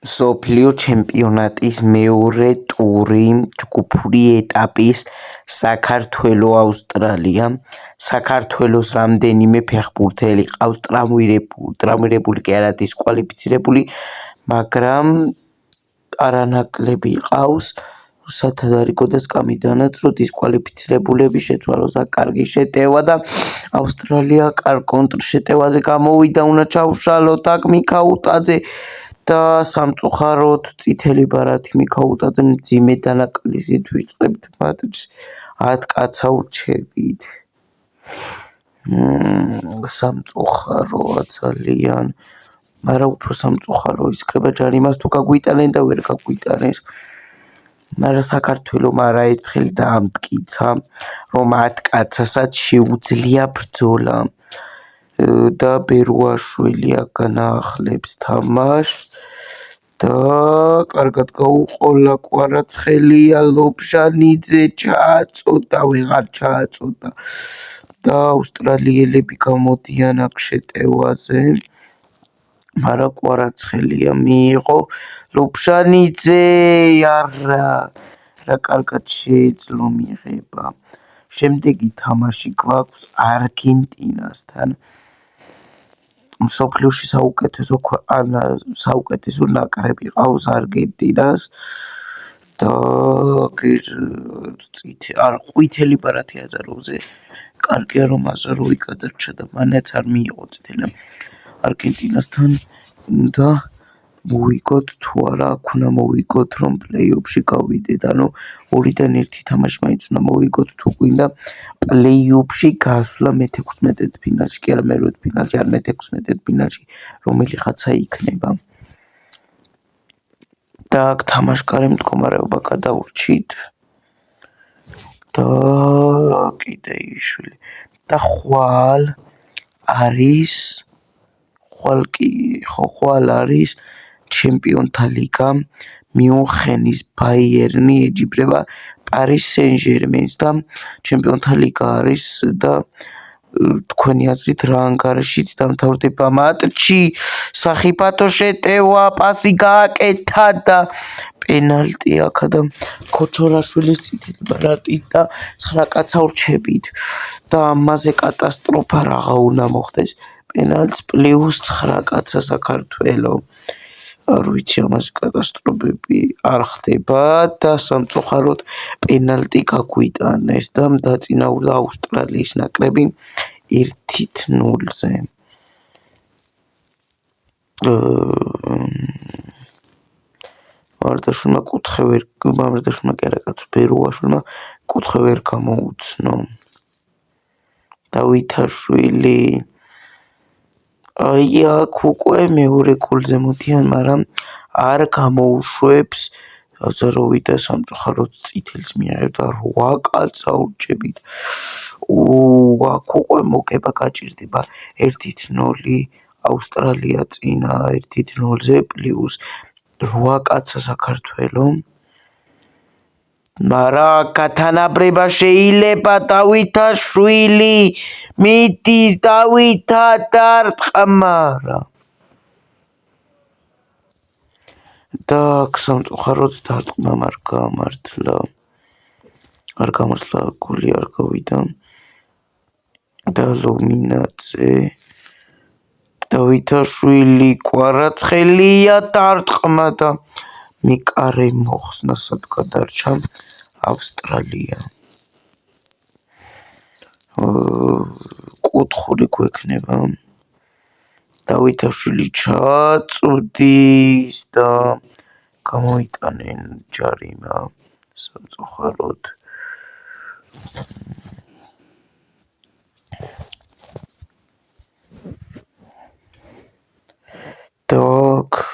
მსოფლიო ჩემპიონატის მეორე ტური ჯგუფური ეტაპის საქართველო ავსტრალია. საქართველოს რამდენიმე ფეხბურთელი ყავს ტრავმირებული კი არა დისკვალიფიცირებული, მაგრამ არანაკლები ყავს სათადარიგო და სკამიდანაც, რომ დისკვალიფიცირებულები შეცვალოს აქ კარგი შეტევა და ავსტრალია კარგ კონტრშეტევაზე გამოვიდა, უნდა ჩაუშალოთ აქ მიქაუტაძე და სამწუხაროდ წითელი ბარათი მიქაუტაძე მძიმე დანაკლისით ვიწყებთ მატჩს 10 კაცა ურჩევით. სამწუხაროა ძალიან, მაგრამ უფრო სამწუხარო ისქრება ჯარიმას თუ გაგვიტანენ და ვერ გაგვიტანეს. მაგრამ საქართველომ არაერთხელ დაამტკიცა, რომ 10 კაცასაც შეუძლია ბრძოლა და ბერუაშვილი განაახლებს თამაშს და კარგად გაუყოლა კვარაცხელია, ლობჟანიძე ჩააწოდა, ვეღარ ჩააწოდა და ავსტრალიელები გამოდიან აქ შეტევაზე, მაგრამ კვარაცხელია მიიღო, ლობჟანიძე რა კარგად შეეძლო მიღება. შემდეგი თამაში გვაქვს არგენტინასთან. მსოფლიოში საუკეთესო ნაკრები ყავს არგენტინას და ყვითელი ბარათი აზაროზე კარგია რომ აზაროვი გადარჩა და მანაც არ მიიღო წითელი. არგენტინასთან უნდა მოვიგოთ თუ არა, აქ უნდა მოვიგოთ რომ პლეი-ოფში გავიდეთ, ანუ 2-დან 1 თამაში მაინც უნდა მოვიგოთ თუ გვინდა პლეი-ოფში გასვლა მე-16 ფინალში, კი არა მე-8 ფინალში, არ მე-16 ფინალში რომელიღაცა იქნება. და აქ თამაშგარე მდგომარეობა გადაურჩით და კიდე იშვილი და ხვალ არის ჩემპიონთა ლიგა, მიუნხენის ბაიერნი ეჯიბრება პარის სენ-ჟერმენს და ჩემპიონთა ლიგა არის და თქვენი აზრით რა ანგარიშით დამთავრდება მატჩი, სახიფათო შეტევა, პასი გააკეთა და პენალტი აქა და ქოჩორაშვილის წითელი ბარათი და 9 კაცა ურჩებით და ამაზე კატასტროფა რაღა უნდა მოხდეს. პენალტს პლუს 9 კაცა საქართველო. არ ვიცი ამაზე კატასტროფები არ ხდება და სამწუხაროდ პენალტი გაგვიტანეს და დაწინაურდა ავსტრალიის ნაკრები 1-0-ზე. ბერუაშვილმა კუთხე ვერ გამოუცნო. დავითაშვილი აქ უკვე მეორე გოლზე მოდიან, მაგრამ არ გამოუშვებს აზაროვი და სამწუხაროდ წითელს მიიღებდა 8 კაცა ურჩებით. აქ უკვე მოგება გაჭირდება 1-0 ავსტრალია წინა 1-0-ზე პლუს 8 კაცა საქართველო. მაგრამ გათანაბრება შეიძლება დავითაშვილი მიდის დავითა დარტყმარა და სამწუხაროდ დარტყმამ არ გამართლა გოლი არ გავიდა და ლომინაძე დავითაშვილი კვარაცხელია დარტყმა და მიკარე მოხსნასად გადარჩა ავსტრალია. კუთხური გვექნება. დავითაშვილი ჩაწვდის და გამოიტანენ ჯარიმა სამწუხაროდ. და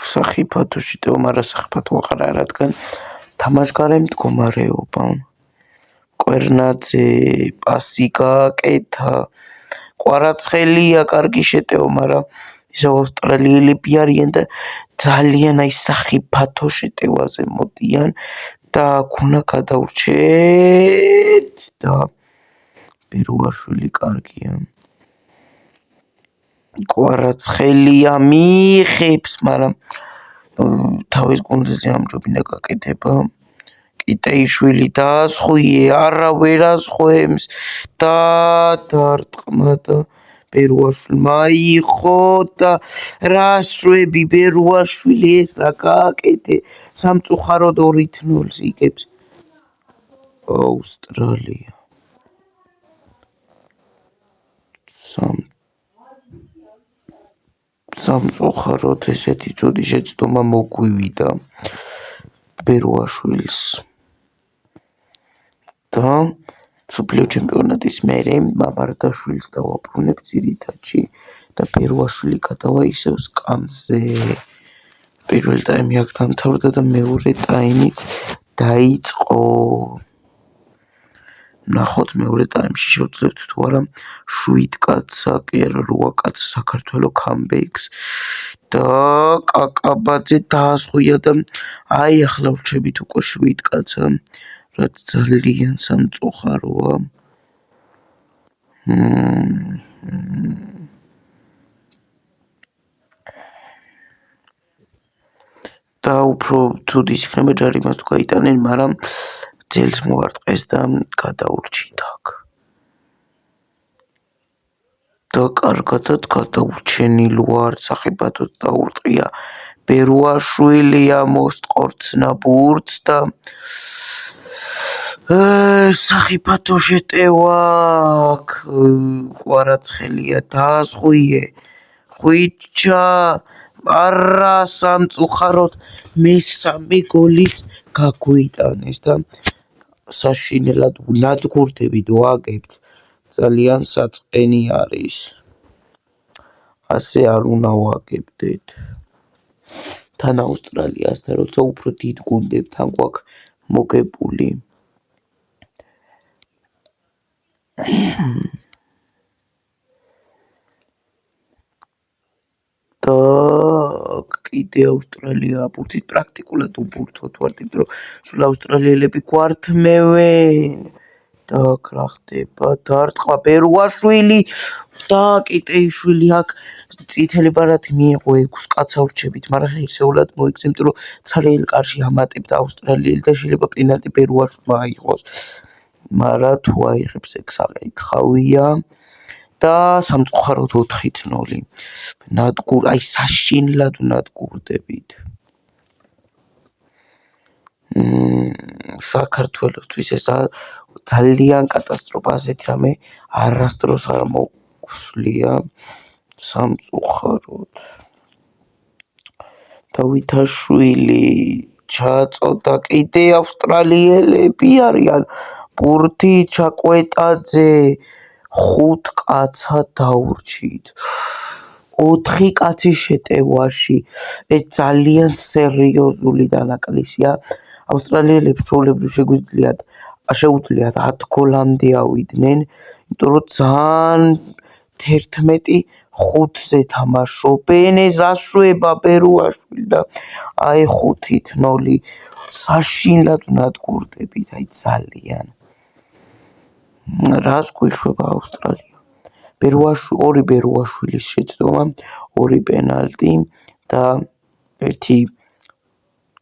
სახიფათო შეტევა, მაგრამ სახიფათო აღარა, რადგან თამაშგარე მდგომარეობა. კვერნაძე პასი გააკეთა, კვარაცხელია კარგი შეტევა, მაგრამ ისევ ავსტრალიელები არიან და ძალიან სახიფათო შეტევაზე მოდიან და აქ უნდა გადაურჩეთ და ბერუაშვილი კარგია. კვარაცხელია მიიღებს, მაგრამ თავის გუნდზე ამჯობინა გაკეთება. კიტეიშვილი დაასხვიე, არა ვერ ასხვემს და დარტყმა და ბერუაშვილმა აიღო და რა შვები ბერუაშვილი ეს რა გააკეთე სამწუხაროდ 2-0 იგებს ავსტრალია სამწუხაროდ ესეთი წუდი შეცდომა მოგვივიდა ბერუაშვილს და მსოფლიო ჩემპიონატის მერე მამარდაშვილს დავაბრუნებ ძირითადში და ბერუაშვილი გადავა ისევ სკამზე. პირველი ტაიმი აქ დამთავრდა და მეორე ტაიმიც დაიწყო. ნახოთ მეორე ტაიმში შევძლებთ თუ არა 7 კაცსა კი არა 8 კაცსა საქართველოს კამბექს და კაკაბაძე დაასხვია და აი ახლა ვრჩებით უკვე 7 კაცსა რაც ძალიან სამწუხაროა. და უფრო ცუდის იქნება ჯარიმას თუ გაიტანენ, მაგრამ ძელს მოარტყეს და გადაურჩით აქ. და კარგადაც გადაურჩენილ ვარ, სახიფათოდ დაურტყია ბერუაშვილი ამოსტყორცნა ბურთს და სახიფათო შეტევა აქ ყვარაცხელია დაასხვიე ხვიჩა არა სამწუხაროდ მესამე გოლიც გაგვიტანეს და საშინელად ნადგურდებით ვაგებთ ძალიან საწყენი არის ასე არ უნდა ვაგებდეთ თან ავსტრალიასთან როცა უფრო დიდ გუნდებთან გვაქვს მოგებული და კიდე ავსტრალია აბურთით პრაქტიკულად უბურთოთ ვართ იმიტომ რომ სულ ავსტრალიელები გვართმევენ და აქ რა ხდება დარტყმა ბერუაშვილი და კიტეიშვილი აქ წითელი ბარათი მიიღო 6 კაცს ავრჩებით მაგრამ ღირსეულად მოიქცა იმიტომ რომ ძალიან კარში ამატებდა ავსტრალიელი და შეიძლება პენალტი ბერუაშვილმა აიღოს მაგრამ თუ აიღებს ეგ საკითხავია და სამწუხაროდ 4-0 ნადგურ აი საშინლად ნადგურდებით საქართველოსთვის ეს ძალიან კატასტროფა ასეთი რამე არასდროს არ მოგვსვლია სამწუხაროდ დავითაშვილი ჩაწოდა კიდე ავსტრალიელები არიან ბურთი ჩაკვეტაძე 5 კაცა დაურჩით 4 კაცის შეტევაში ეს ძალიან სერიოზული დანაკლისია ავსტრალიელებს ჩვეულებრივ შეუძლიათ 10 გოლამდე ავიდნენ იმიტომ რომ ძალიან 11-5-ზე თამაშობენ ეს რა შვება ბერუაშვილი და აი 5-0 საშინლად ნადგურდებით აი ძალიან რას გვიშვება ავსტრალია ორი ბერუაშვილის შეცდომა 2 პენალტი და 1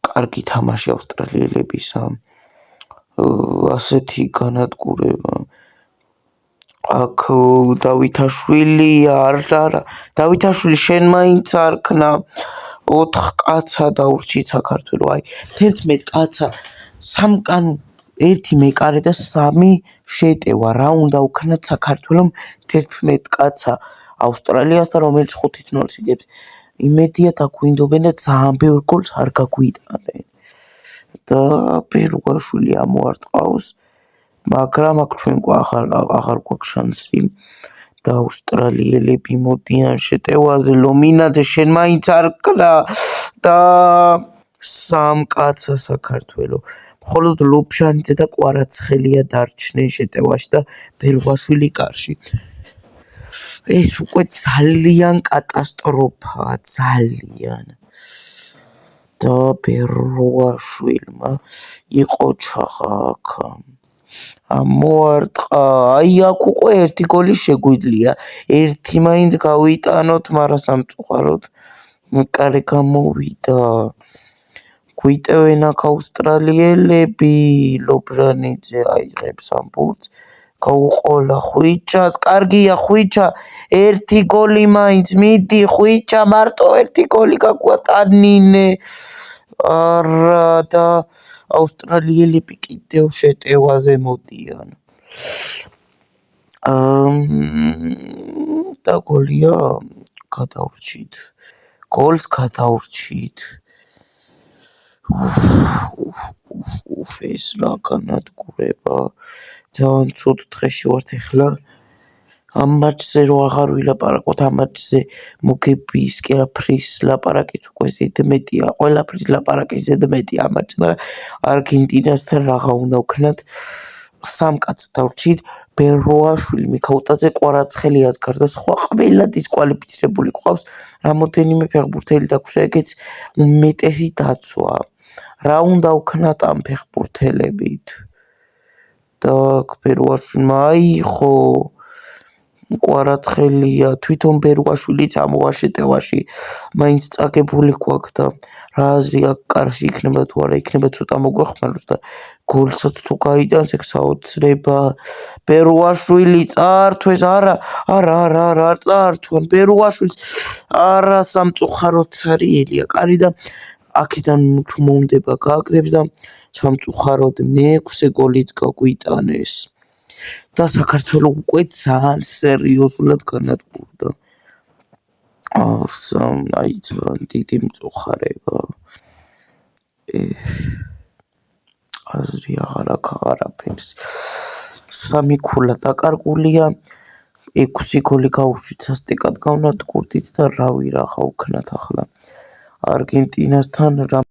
კარგი თამაში ავსტრალიელებისა ასეთი განადგურება აქ დავითაშვილი არა დავითაშვილი შენ მაინც არქნა 4 კაცა დაურჩით საქართველოს აი 11 კაცა სამკან 1 მეკარე და 3 შეტევა რა უნდა უქნათ საქართველოს 11 კაცა ავსტრალიასთან რომელიც 5-0 იგებს იმედია დაგვინდობენ და ძალიან ბევრ გოლს არ გაგვიტანენ და ბერუაშვილი ამოარტყავს მაგრამ აქ ჩვენ აღარ გვაქვს შანსი და ავსტრალიელები მოდიან შეტევაზე ლომინაძე შენ მაინც არკლა და 3 კაცა საქართველოს მხოლოდ ლობჟანიძე და ყვარაცხელია დარჩნენ შეტევაში და ბერუაშვილი კარში ეს უკვე ძალიან კატასტროფაა ძალიან და ბერუაშვილმა იყო ჩახა აქ მოარტყა აი აქ უკვე 1 გოლი შეგვიძლია 1 მაინც გავიტანოთ მაგრამ სამწუხაროდ კარი გამოვიდა. გვიტევენ აქ ავსტრალიელები, ლობრანიძე აიღებს ამ ბურთს, გაუყოლა ხვიჩას, კარგია ხვიჩა, ერთი გოლი მაინც, მიდი ხვიჩა, მარტო ერთი გოლი გაგვატანინე. არა და ავსტრალიელები კიდევ შეტევაზე მოდიან. და გოლია გადავრჩით. გოლს გადავრჩით. ეს რა განადგურება. ძალიან ცუდ დღეში ვართ ეხლა. ამ მატჩზე რო აღარ ვილაპარაკოთ, ამ მატჩზე მოგების კი არაფრის ლაპარაკიც უკვე ზედმეტია, ყველაფრის ლაპარაკი ზედმეტია ამ მატჩზე, მაგრამ არგენტინასთან რაღა უნდა ვქნათ. 3 კაცს დავრჩით, ბეროაშვილი, მიქაუტაძე, კვარაცხელიას გარდა სხვა ყველა დისკვალიფიცირებული გვყავს, რამოდენიმე ფეხბურთელი დაგვსვია, ეგეც უმეტესი დაცვა. რა უნდა ვქნათ ამ ფეხბურთელებით? და ბეროაშვილმა აიღო, კვარაცხელია, თვითონ ბეროაშვილიც ამოვა შეტევაში, მაინც წაგებული გვაქვს და რა აზრი აქვს, კარში იქნება თუ არა, იქნება ცოტა მოგვეხმაროს და გოლსაც თუ გაიტანს, ეგ საოცრება. ბეროაშვილი წაართვეს, არა არ წაართვან ბეროაშვილს, არა სამწუხაროდ ცარიელია კარი და აქედან თუ მომდება გააგდებს და სამწუხაროდ მე-6 გოლიც გაგვიტანეს. და საქართველოს უკვე ძალიან სერიოზულად განადგურდა. ძალიან დიდი მწუხარება. აზრი აღარ აქვს აღარაფერს. 3 ქულა დაკარგულია, 6 გოლი გაუშვით, სასტიკად გავნადგურდით და რავი, რა ვქნათ ახლა არგენტინასთან.